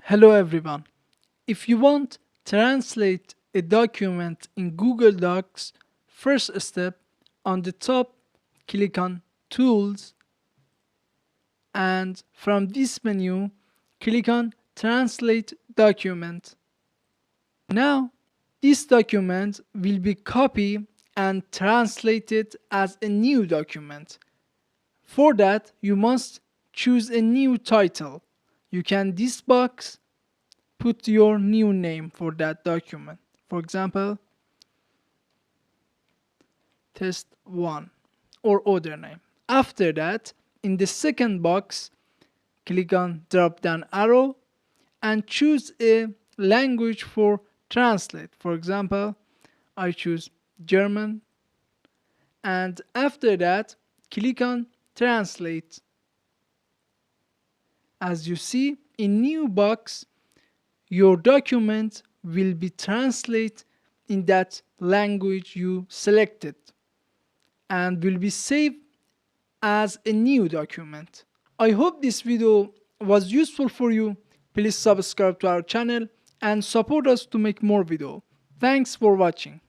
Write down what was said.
Hello everyone. If you want to translate a document in Google Docs, first step, on the top, click on Tools, and from this menu, click on Translate Document. Now, this document will be copied and translated as a new document. For that, you must choose a new title. You can this box put your new name for that document. For example, test 1 or other name. After that, in the second box, click on drop down arrow and choose a language for translate. For example, I choose German, and after that, click on translate. As you see, in new box, your document will be translated in that language you selected and will be saved as a new document. I hope this video was useful for you. Please subscribe to our channel and support us to make more videos. Thanks for watching.